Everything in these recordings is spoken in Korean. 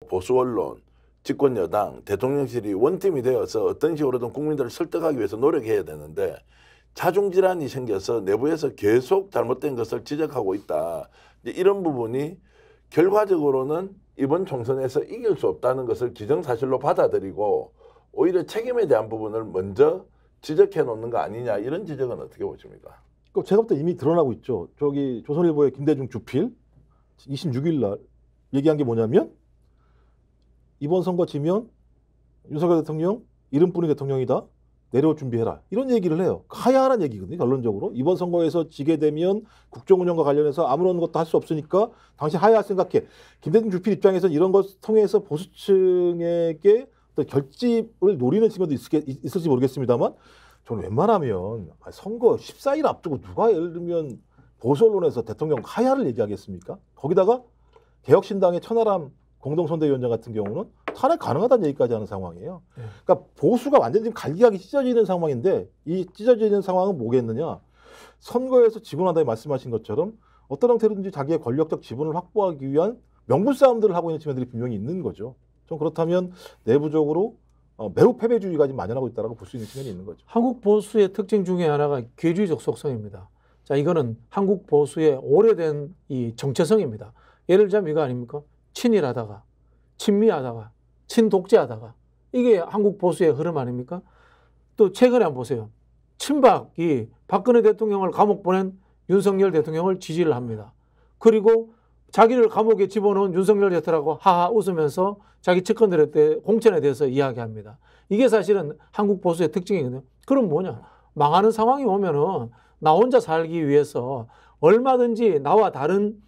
보수 언론, 집권 여당, 대통령실이 원팀이 되어서 어떤 식으로든 국민들을 설득하기 위해서 노력해야 되는데 자중질환이 생겨서 내부에서 계속 잘못된 것을 지적하고 있다. 이제 이런 부분이 결과적으로는 이번 총선에서 이길 수 없다는 것을 기정사실로 받아들이고 오히려 책임에 대한 부분을 먼저 지적해 놓는 거 아니냐, 이런 지적은 어떻게 보십니까? 제가 볼 때 이미 드러나고 있죠. 저기 조선일보의 김대중 주필 26일 날 얘기한 게 뭐냐면 이번 선거 지면 윤석열 대통령 이름뿐인 대통령이다. 내려올 준비해라. 이런 얘기를 해요. 하야하란 얘기거든요. 결론적으로. 이번 선거에서 지게 되면 국정운영과 관련해서 아무런 것도 할 수 없으니까 당신 하야할 생각해. 김대중 주필 입장에서는 이런 것 통해서 보수층에게 어떤 결집을 노리는 측면도 있을지 모르겠습니다만 저는 웬만하면 선거 14일 앞두고 누가 예를 들면 보수 언론에서 대통령 하야를 얘기하겠습니까? 거기다가 개혁신당의 천하람 공동선대위원장 같은 경우는 탄핵 가능하다는 얘기까지 하는 상황이에요. 그러니까 보수가 완전히 지금 갈기갈기 찢어지는 상황인데 이 찢어지는 상황은 뭐겠느냐. 선거에서 지고 난 다음에 말씀하신 것처럼 어떤 형태로든지 자기의 권력적 지분을 확보하기 위한 명분 싸움들을 하고 있는 측면들이 분명히 있는 거죠. 좀 그렇다면 내부적으로 매우 패배주의가 지금 만연하고 있다고 볼 수 있는 측면이 있는 거죠. 한국 보수의 특징 중에 하나가 괴주의적 속성입니다. 자, 이거는 한국 보수의 오래된 이 정체성입니다. 예를 들자면 이거 아닙니까? 친일하다가, 친미하다가, 친독재하다가, 이게 한국 보수의 흐름 아닙니까? 또 최근에 한번 보세요. 친박이 박근혜 대통령을 감옥 보낸 윤석열 대통령을 지지를 합니다. 그리고 자기를 감옥에 집어넣은 윤석열 대통령하고 하하 웃으면서 자기 측근들에 대해 공천에 대해서 이야기합니다. 이게 사실은 한국 보수의 특징이거든요. 그럼 뭐냐? 망하는 상황이 오면은 나 혼자 살기 위해서 얼마든지 나와 다른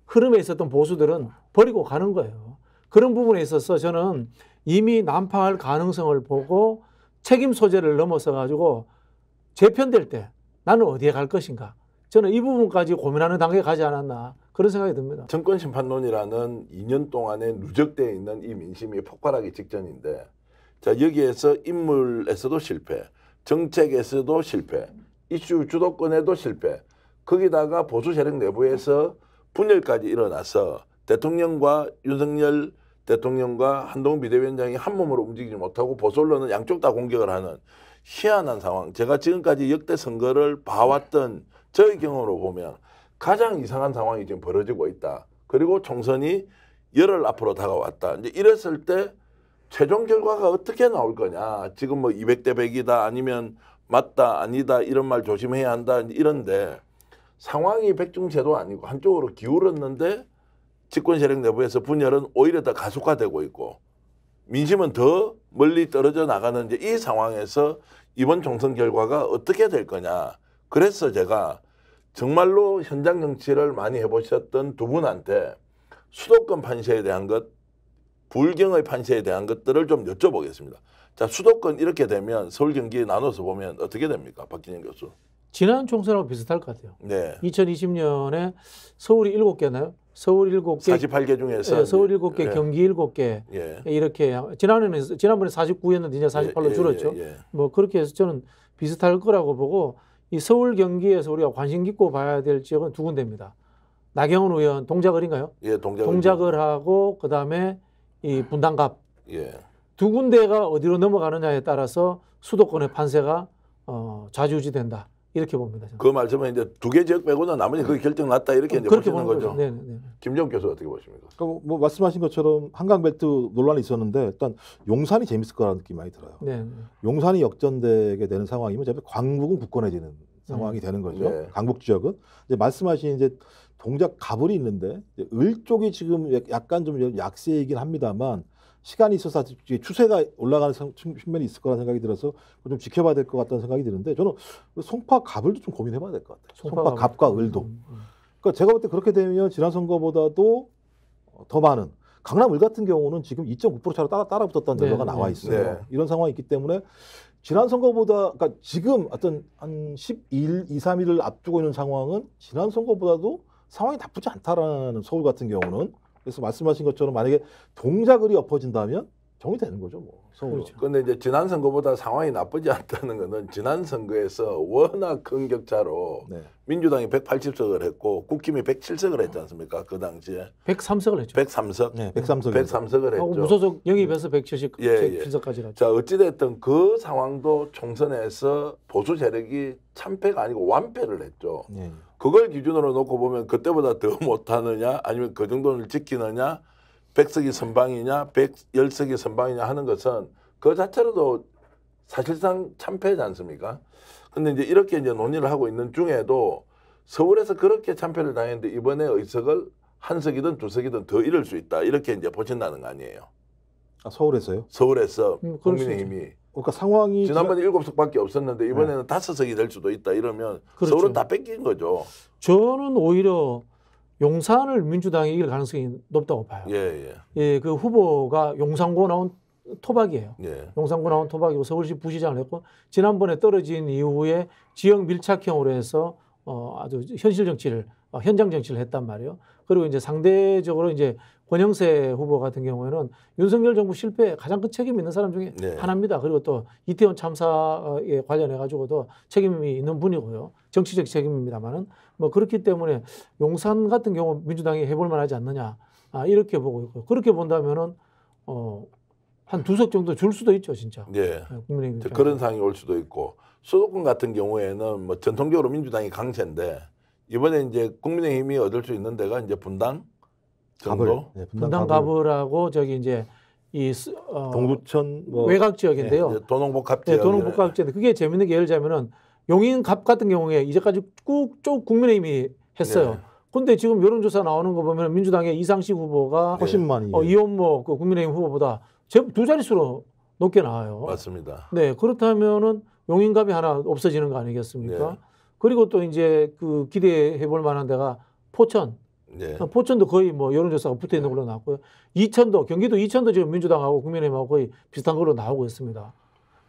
흐름에 있었던 보수들은 버리고 가는 거예요. 그런 부분에 있어서 저는 이미 난파할 가능성을 보고 책임 소재를 넘어서 가지고 재편될 때 나는 어디에 갈 것인가. 저는 이 부분까지 고민하는 단계에 가지 않았나, 그런 생각이 듭니다. 정권심판론이라는 2년 동안에 누적되어 있는 이 민심이 폭발하기 직전인데, 자, 여기에서 인물에서도 실패, 정책에서도 실패, 이슈 주도권에도 실패, 거기다가 보수 세력 내부에서 분열까지 일어나서 대통령과 윤석열 대통령과 한동훈 비대위원장이 한 몸으로 움직이지 못하고 보수 언론은 양쪽 다 공격을 하는 희한한 상황. 제가 지금까지 역대 선거를 봐왔던 저의 경험으로 보면 가장 이상한 상황이 지금 벌어지고 있다. 그리고 총선이 열흘 앞으로 다가왔다. 이제 이랬을 때 최종 결과가 어떻게 나올 거냐. 지금 뭐 200대 100이다 아니면 맞다 아니다 이런 말 조심해야 한다 이런데 상황이 백중제도 아니고 한쪽으로 기울었는데 집권 세력 내부에서 분열은 오히려 더 가속화되고 있고 민심은 더 멀리 떨어져 나가는 이제 이 상황에서 이번 총선 결과가 어떻게 될 거냐. 그래서 제가 정말로 현장 정치를 많이 해보셨던 두 분한테 수도권 판세에 대한 것, 불경의 판세에 대한 것들을 좀 여쭤보겠습니다. 자, 수도권 이렇게 되면 서울 경기 나눠서 보면 어떻게 됩니까? 박진영 교수. 지난 총선하고 비슷할 것 같아요. 네. 2020년에 서울이 7개나요? 서울 7개. 48개 중에서. 예, 서울 7개, 예. 경기 7개. 예. 이렇게. 지난번에 49였는데 이제 48로 줄었죠. 뭐 그렇게 해서 저는 비슷할 거라고 보고 이 서울 경기에서 우리가 관심 깊고 봐야 될 지역은 두 군데입니다. 나경원 의원 동작을인가요? 예, 동작을하고 그다음에 이 분당갑. 예. 두 군데가 어디로 넘어가느냐에 따라서 수도권의 판세가 좌지우지된다. 이렇게 봅니다. 저는. 그 말씀은 이제 두 개 지역 빼고는 나머지 거의 결정 났다 이렇게 이제 그렇게 보시는 보는 거죠. 네. 김정욱 교수 어떻게 보십니까? 그러니까 뭐 말씀하신 것처럼 한강벨트 논란이 있었는데 일단 용산이 재밌을 거라는 느낌이 많이 들어요. 네. 용산이 역전되게 되는 상황이면 어차피 광북은 굳건해지는 상황이 되는 거죠. 네. 강북 지역은 이제 말씀하신 이제 동작 가불이 있는데 이제 을 쪽이 지금 약간 좀 약세이긴 합니다만 시간이 있어서 추세가 올라가는 측면이 있을 거라는 생각이 들어서 좀 지켜봐야 될 것 같다는 생각이 드는데 저는 송파 가불도 좀 고민해봐야 될 것 같아요. 송파 갑과 을도. 그러니까 제가 볼 때 그렇게 되면 지난 선거보다도 더 많은 강남 을 같은 경우는 지금 2.9% 차로 따라 붙었다는 결과가 나와 있어요. 네. 이런 상황이 있기 때문에 지난 선거보다 그러니까 지금 어떤 한 12일, 2, 3일을 앞두고 있는 상황은 지난 선거보다도 상황이 나쁘지 않다라는 서울 같은 경우는. 그래서 말씀하신 것처럼 만약에 동작을이 엎어진다면 정리되는 거죠, 뭐 서울로. 그렇죠. 근데 이제 지난 선거보다 상황이 나쁘지 않다는 거는 지난 선거에서 워낙 큰 격차로 네. 민주당이 180석을 했고 국힘이 107석을 했지 않습니까? 그 당시에 103석을 했죠. 103석, 네, 103석. 103석을 하고 했죠. 무소속 영입해서 170석까지 예. 갔죠. 자 어찌됐든 그 상황도 총선에서 보수 세력이 참패가 아니고 완패를 했죠. 네. 그걸 기준으로 놓고 보면 그때보다 더 못하느냐 아니면 그 정도를 지키느냐 100석이 선방이냐 110석이 선방이냐 하는 것은 그 자체로도 사실상 참패지 않습니까? 근데 이제 이렇게 이제 논의를 하고 있는 중에도 서울에서 그렇게 참패를 당했는데 이번에 의석을 한 석이든 두 석이든 더 잃을 수 있다 이렇게 이제 보신다는 거 아니에요. 아, 서울에서요? 서울에서 그럴 수 국민의힘이 그러니까 상황이 지난번에 7석밖에 없었는데 이번에는 5석이 될 수도 있다 이러면 그렇죠. 서울은 다 뺏긴 거죠. 저는 오히려 용산을 민주당이 이길 가능성이 높다고 봐요. 예. 예, 그 후보가 용산고 나온 토박이에요. 예. 용산구 나온 토박이고 서울시 부시장을 했고 지난번에 떨어진 이후에 지역 밀착형으로 해서 아주 현실 정치를 현장 정치를 했단 말이에요. 그리고 이제 상대적으로 이제 권영세 후보 같은 경우에는 윤석열 정부 실패에 가장 큰 책임 있는 사람 중에 네. 하나입니다. 그리고 또 이태원 참사에 관련해 가지고도 책임이 있는 분이고요. 정치적 책임입니다만은 뭐 그렇기 때문에 용산 같은 경우 민주당이 해볼 만하지 않느냐 이렇게 보고 있고요. 그렇게 본다면은 한 2석 정도 줄 수도 있죠, 진짜. 예. 국민의힘 이제 입장에서. 그런 상황이 올 수도 있고 수도권 같은 경우에는 뭐 전통적으로 민주당이 강세인데 이번에 이제 국민의힘이 얻을 수 있는 데가 이제 분당 정도. 네, 분당 갑을하고 저기 이제 이 동두천 뭐 외곽 지역인데요. 이제 도농복합 네, 지역. 도농복합 지역인데 그게 재밌는 게 예를 들자면은 용인갑 같은 경우에 이제까지 쭉 국민의힘이 했어요. 네. 근데 지금 여론조사 나오는 거 보면 민주당의 이상식 후보가 훨씬 많이 이원모 그 국민의힘 후보보다 두 자릿수로 높게 나와요. 맞습니다. 네, 그렇다면은 용인갑이 하나 없어지는 거 아니겠습니까? 네. 그리고 또 이제 그 기대해 볼 만한 데가 포천. 예. 포천도 거의 뭐 여론조사가 붙어 있는 걸로 나왔고요. 이천도, 경기도 이천도 지금 민주당하고 국민의힘하고 거의 비슷한 걸로 나오고 있습니다.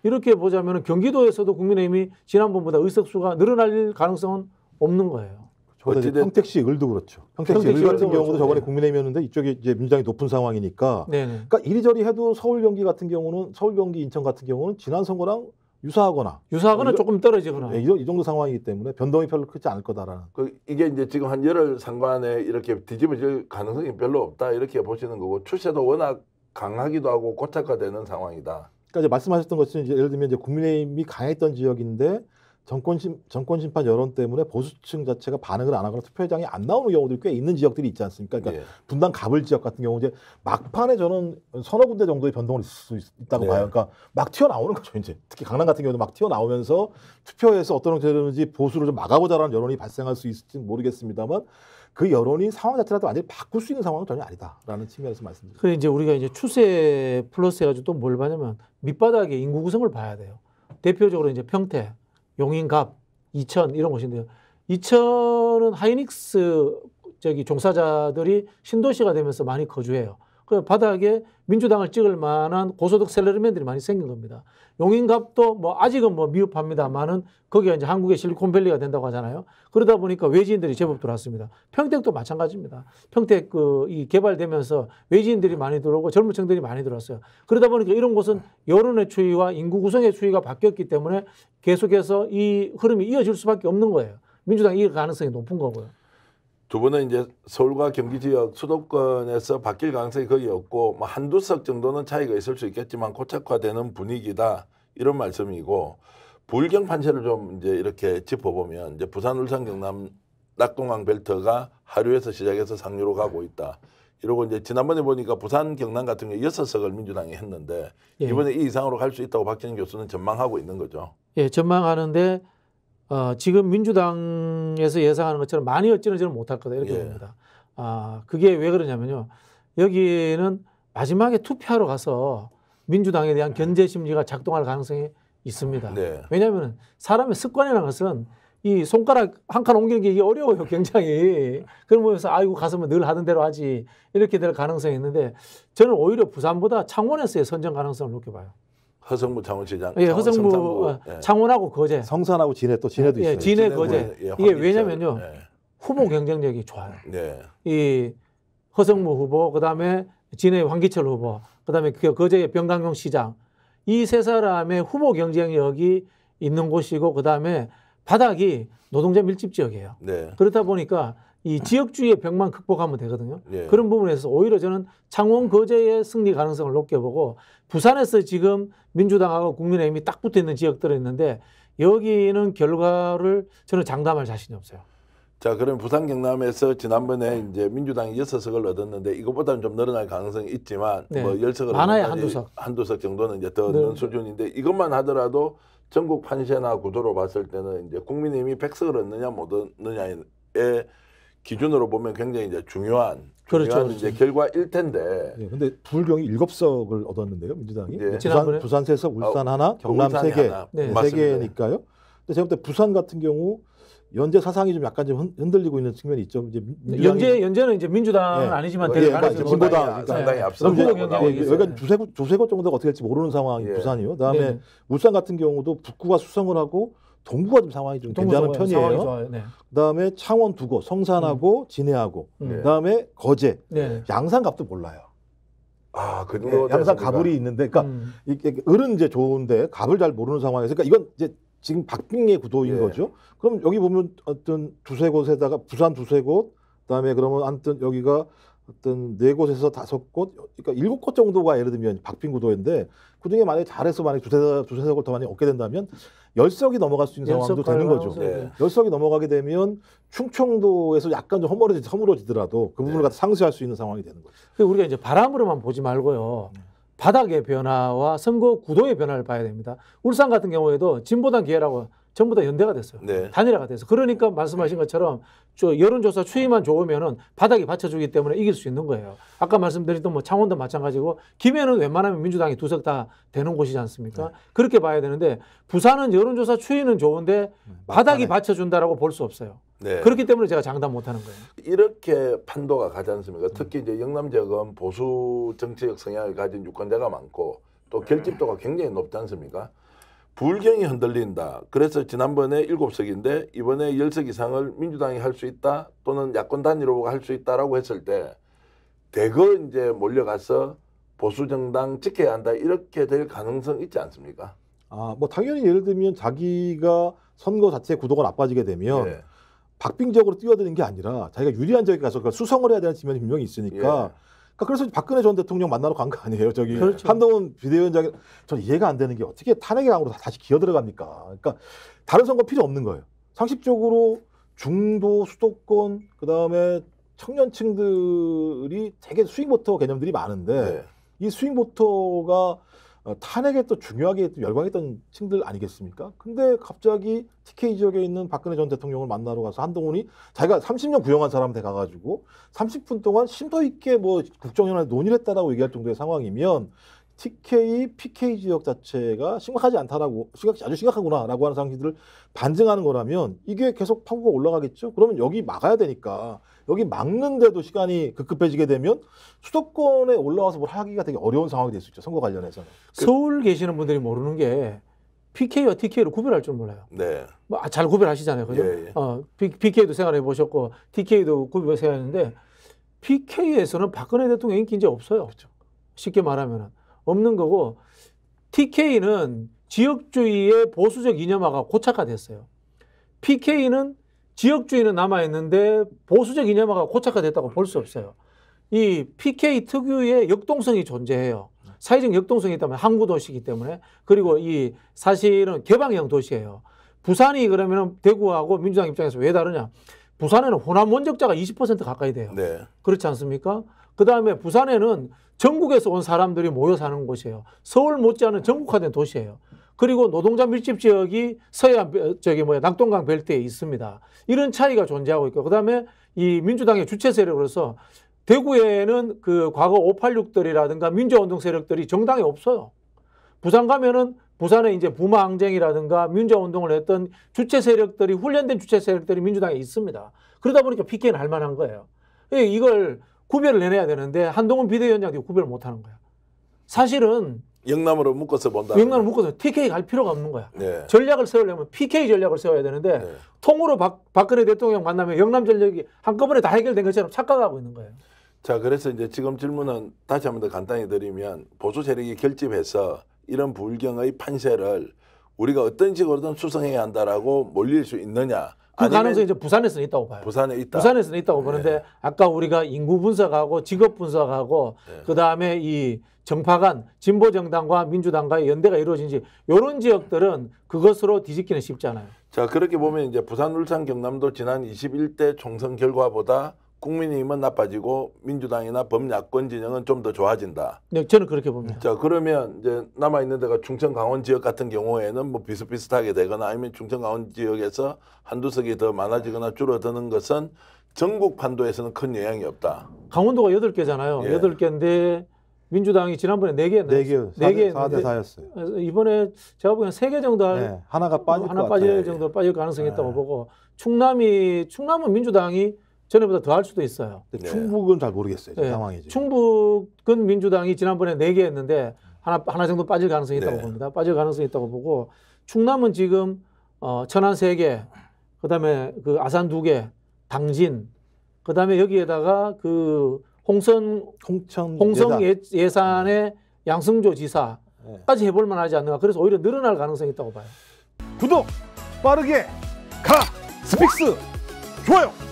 이렇게 보자면 경기도에서도 국민의힘이 지난번보다 의석수가 늘어날 가능성은 없는 거예요. 저보다 평택시 을도 그렇죠. 평택시 을 같은 경우도 그렇죠. 저번에 네. 국민의힘이었는데 이쪽에 이제 민주당이 높은 상황이니까. 네네. 그러니까 이리저리 해도 서울 경기 같은 경우는 서울 경기 인천 같은 경우는 지난 선거랑 유사하거나 조금 떨어지거나. 네, 이 정도 상황이기 때문에 변동이 별로 크지 않을 거다라는. 이게 이제 지금 한 열흘 상관에 이렇게 뒤집어질 가능성이 별로 없다 이렇게 보시는 거고 추세도 워낙 강하기도 하고 고착화되는 상황이다. 그러니까 이제 말씀하셨던 것은 이제 예를 들면 이제 국민의힘이 강했던 지역인데 정권 심판 여론 때문에 보수층 자체가 반응을 안 하거나 투표장에 안 나오는 경우들이 꽤 있는 지역들이 있지 않습니까? 그러니까 예. 분당 갑을 지역 같은 경우 이제 막판에 저는 서너 군데 정도의 변동을 있을 수 있다고 네. 봐요. 그러니까 막 튀어나오는 거죠. 이제 특히 강남 같은 경우도 막 튀어나오면서 투표에서 어떤 형태로든지 보수를 좀 막아보자라는 여론이 발생할 수 있을지는 모르겠습니다만 그 여론이 상황 자체라도 완전히 바꿀 수 있는 상황은 전혀 아니다라는 측면에서 말씀드립니다. 그래 이제 우리가 이제 추세 플러스 해가지고 또 뭘 봐냐면 밑바닥에 인구 구성을 봐야 돼요. 대표적으로 이제 평택, 용인갑, 이천 이런 곳인데요. 이천은 하이닉스 종사자들이 신도시가 되면서 많이 거주해요. 그 바닥에 민주당을 찍을 만한 고소득 셀러리맨들이 많이 생긴 겁니다. 용인갑도 뭐 아직은 뭐 미흡합니다만은 거기가 이제 한국의 실리콘밸리가 된다고 하잖아요. 그러다 보니까 외지인들이 제법 들어왔습니다. 평택도 마찬가지입니다. 평택 이 개발되면서 외지인들이 많이 들어오고 젊은 층들이 많이 들어왔어요. 그러다 보니까 이런 곳은 여론의 추이와 인구 구성의 추이가 바뀌었기 때문에 계속해서 이 흐름이 이어질 수밖에 없는 거예요. 민주당이 이길 가능성이 높은 거고요. 두 분은 이제 서울과 경기 지역 수도권에서 바뀔 가능성이 거의 없고 뭐 한두 석 정도는 차이가 있을 수 있겠지만 고착화되는 분위기다 이런 말씀이고 부울경 판세를 좀 이제 이렇게 짚어보면 이제 부산, 울산, 경남, 낙동강 벨트가 하류에서 시작해서 상류로 가고 있다. 이러고 이제 지난번에 보니까 부산, 경남 같은 경우 6석을 민주당이 했는데 예. 이번에 이 이상으로 갈 수 있다고 박정희 교수는 전망하고 있는 거죠. 예, 전망하는데 지금 민주당에서 예상하는 것처럼 많이 어찌는지는 못할 거다 이렇게 예. 봅니다. 그게 왜 그러냐면요. 여기는 마지막에 투표하러 가서 민주당에 대한 견제 심리가 작동할 가능성이 있습니다. 네. 왜냐하면 사람의 습관이라는 것은 이 손가락 한 칸 옮기는 게 이게 어려워요, 굉장히. 그러면서 아이고 가서면 늘 하던 대로 하지 이렇게 될 가능성이 있는데 저는 오히려 부산보다 창원에서의 선정 가능성을 높게 봐요. 허성무 창원시장. 예, 허성무 예. 창원하고 거제. 성산하고 진해도 예, 있어요. 진해 진해 거제. 예, 이게 황기철. 왜냐면요. 예. 후보 경쟁력이 좋아요. 네. 이 허성무 후보, 그다음에 진해 황기철 후보, 그다음에 그 거제의 병강용 시장 이 세 사람의 후보 경쟁력이 있는 곳이고 그다음에 바닥이 노동자 밀집 지역이에요. 네. 그렇다 보니까 이 지역주의의 벽만 극복하면 되거든요. 예. 그런 부분에서 오히려 저는 창원 거제의 승리 가능성을 높게 보고 부산에서 지금 민주당하고 국민의힘이 딱 붙어 있는 지역들이 있는데 여기는 결과를 저는 장담할 자신이 없어요. 자, 그럼 부산 경남에서 지난번에 이제 민주당이 6석을 얻었는데 이것보다는 좀 늘어날 가능성이 있지만 네. 뭐 10석을 많아야 얻는다니 한두 석 정도는 이제 더 네. 얻는 수준인데 이것만 하더라도 전국 판세나 구도로 봤을 때는 이제 국민의힘이 100석을 얻느냐 못 얻느냐의 기준으로 보면 굉장히 이제 중요한 그렇죠. 이제 결과일 텐데. 네, 근데 불경이 7석을 얻었는데요, 민주당이. 네. 지난번에? 부산 3석, 울산 하나, 경남 울산이 3개. 하나. 네. 네, 맞습니다. 3개니까요. 근데 제가 볼 때 부산 같은 경우 연재 사상이 좀 약간 좀 흔들리고 있는 측면이 있죠. 이제 연재는 이제 민주당은 네. 아니지만 예, 될 예, 가능성이 진보당, 높아요. 그러니까 상당히 네. 앞서 후보 나가고 경쟁력이 있어요. 있어요. 여기가 두세 곳 정도가 어떻게 될지 모르는 상황이 예. 부산이요. 그다음에 네. 울산 같은 경우도 북구가 수성을 하고 동구가 좀 상황이 좀 괜찮은 상황이 편이에요. 좋아요. 네. 그다음에 창원 두 곳, 성산하고 진해하고, 네. 그다음에 거제, 네. 양산갑도 몰라요. 아, 그 네, 정도 양산 됐습니까? 갑을이 있는데, 그러니까 이게 을은 이제 좋은데 갑을 잘 모르는 상황에서, 그러니까 이건 이제 지금 박빙의 구도인 예. 거죠. 그럼 여기 보면 어떤 두세 곳에다가 부산 두세 곳, 그다음에 그러면 어떤 여기가 어떤 네 곳에서 다섯 곳, 그러니까 7곳 정도가 예를 들면 박빙 구도인데 그 중에 만약에 잘해서 만약 두세 석을 더 많이 얻게 된다면 10석이 넘어갈 수 있는 상황도 되는 거죠. 네. 10석이 넘어가게 되면 충청도에서 약간 좀 허물어지더라도 그 부분을 갖다 상쇄할 수 있는 상황이 되는 거죠. 그리고 우리가 이제 바람으로만 보지 말고요. 바닥의 변화와 선거 구도의 변화를 봐야 됩니다. 울산 같은 경우에도 진보당 기회라고 전부 다 연대가 됐어요. 네. 단일화가 됐어요. 그러니까 말씀하신 것처럼 여론조사 추이만 좋으면은 바닥이 받쳐주기 때문에 이길 수 있는 거예요. 아까 말씀드렸던 뭐 창원도 마찬가지고 김해는 웬만하면 민주당이 2석 다 되는 곳이지 않습니까? 그렇게 봐야 되는데 부산은 여론조사 추이는 좋은데 바닥이 받쳐준다라고 볼 수 없어요. 네. 그렇기 때문에 제가 장담 못하는 거예요. 이렇게 판도가 가지 않습니까? 특히 이제 영남 지역은 보수 정치적 성향을 가진 유권자가 많고 또 결집도가 굉장히 높지 않습니까? 불경이 흔들린다. 그래서 지난번에 7석인데 이번에 10석 이상을 민주당이 할 수 있다 또는 야권 단일 후보가 할 수 있다라고 했을 때 대거 이제 몰려가서 보수 정당 지켜야 한다 이렇게 될 가능성 있지 않습니까? 아, 뭐 당연히 예를 들면 자기가 선거 자체 구도가 나빠지게 되면 예. 박빙적으로 뛰어드는 게 아니라 자기가 유리한 지역에 가서 수성을 해야 되는 측면이 분명히 있으니까. 그러니까 그래서 박근혜 전 대통령 만나러 간 거 아니에요. 저기 그렇죠. 한동훈 비대위원장이 저는 이해가 안 되는 게 어떻게 탄핵의 강으로 다시 기어 들어갑니까? 그러니까 다른 선거 필요 없는 거예요. 상식적으로 중도 수도권 그다음에 청년층들이 되게 스윙보터 개념들이 많은데 네. 이 스윙보터가 탄핵에 또 중요하게 또 열광했던 층들 아니겠습니까? 근데 갑자기 TK 지역에 있는 박근혜 전 대통령을 만나러 가서 한동훈이 자기가 30년 구형한 사람한테 가가지고 30분 동안 심도 있게 뭐 국정연합 논의를 했다라고 얘기할 정도의 상황이면 TK, PK 지역 자체가 심각하지 않다라고 아주 심각하구나라고 하는 상식들을 반증하는 거라면 이게 계속 파고가 올라가겠죠. 그러면 여기 막아야 되니까 여기 막는데도 시간이 급급해지게 되면 수도권에 올라와서 뭘 하기가 되게 어려운 상황이 될 수 있죠. 선거 관련해서는. 서울 계시는 분들이 모르는 게 PK와 TK를 구별할 줄 몰라요. 네. 뭐 잘 구별하시잖아요. 그죠? 예, 예. PK도 생활해 보셨고 TK도 구별 생활했는데 PK에서는 박근혜 대통령 인기 이제 없어요. 그렇죠. 쉽게 말하면 없는 거고 TK는 지역주의의 보수적 이념화가 고착화됐어요. PK는 지역주의는 남아있는데 보수적 이념화가 고착화됐다고 볼 수 없어요. 이 PK 특유의 역동성이 존재해요. 사회적 역동성이 있다면 항구 도시이기 때문에 그리고 이 사실은 개방형 도시예요. 부산이 그러면 대구하고 민주당 입장에서 왜 다르냐? 부산에는 호남 원적자가 20% 가까이 돼요. 네. 그렇지 않습니까? 그 다음에 부산에는 전국에서 온 사람들이 모여 사는 곳이에요. 서울 못지않은 전국화된 도시예요. 그리고 노동자 밀집 지역이 서해안 낙동강 벨트에 있습니다. 이런 차이가 존재하고 있고, 그 다음에 이 민주당의 주체 세력으로서 대구에는 그 과거 586들이라든가 민주화운동 세력들이 정당에 없어요. 부산 가면은 부산에 이제 부마항쟁이라든가 민주화운동을 했던 주체 세력들이 훈련된 주체 세력들이 민주당에 있습니다. 그러다 보니까 PK는 할 만한 거예요. 이걸 구별을 해내야 되는데 한동훈 비대위원장이 구별을 못하는 거야. 사실은 영남으로 묶어서 본다. 영남을 묶어서 TK 갈 필요가 없는 거야. 네. 전략을 세우려면 PK 전략을 세워야 되는데 통으로 박근혜 대통령 만나면 영남 전략이 한꺼번에 다 해결된 것처럼 착각하고 있는 거예요. 자, 그래서 이제 지금 질문은 다시 한번 더 간단히 드리면 보수 세력이 결집해서 이런 불경의 판세를 우리가 어떤 식으로든 수성해야 한다라고 몰릴 수 있느냐? 그 아니면 가능성이 이제 부산에서는 있다고 봐요. 부산에 있다. 부산에서는 있다고 보는데 아까 우리가 인구 분석하고 직업 분석하고 그다음에 이 정파간 진보 정당과 민주당과의 연대가 이루어진지 이런 지역들은 그것으로 뒤집기는 쉽지 않아요. 자, 그렇게 보면 이제 부산, 울산, 경남도 지난 21대 총선 결과보다 국민의힘은 나빠지고 민주당이나 범야권 진영은 좀 더 좋아진다. 네, 저는 그렇게 봅니다. 자, 그러면 이제 남아 있는 데가 충청 강원 지역 같은 경우에는 뭐 비슷비슷하게 되거나 아니면 충청 강원 지역에서 한두 석이 더 많아지거나 줄어드는 것은 전국 판도에서는 큰 영향이 없다. 강원도가 8개잖아요. 예. 8개인데 민주당이 지난번에 4개 했나요? 4개 4대 4였어요. 이번에 제가 보기엔 3개 정도 네, 하나가 빠질 하나 것 빠질 같아요. 정도 빠질 가능성이 있다고 네. 보고 충남은 민주당이 전에보다 더 할 수도 있어요. 근데 네. 충북은 잘 모르겠어요. 지금 네. 상황이 지금. 충북은 민주당이 지난번에 4개 했는데 하나 정도 빠질 가능성이 있다고 네. 봅니다. 빠질 가능성이 있다고 보고 충남은 지금 천안 3개, 그다음에 그 아산 2개, 당진, 그다음에 여기에다가 그 홍성 예산의 양승조 지사까지 해볼 만하지 않는가. 그래서 오히려 늘어날 가능성이 있다고 봐요. 구독 빠르게 가 스픽스 좋아요.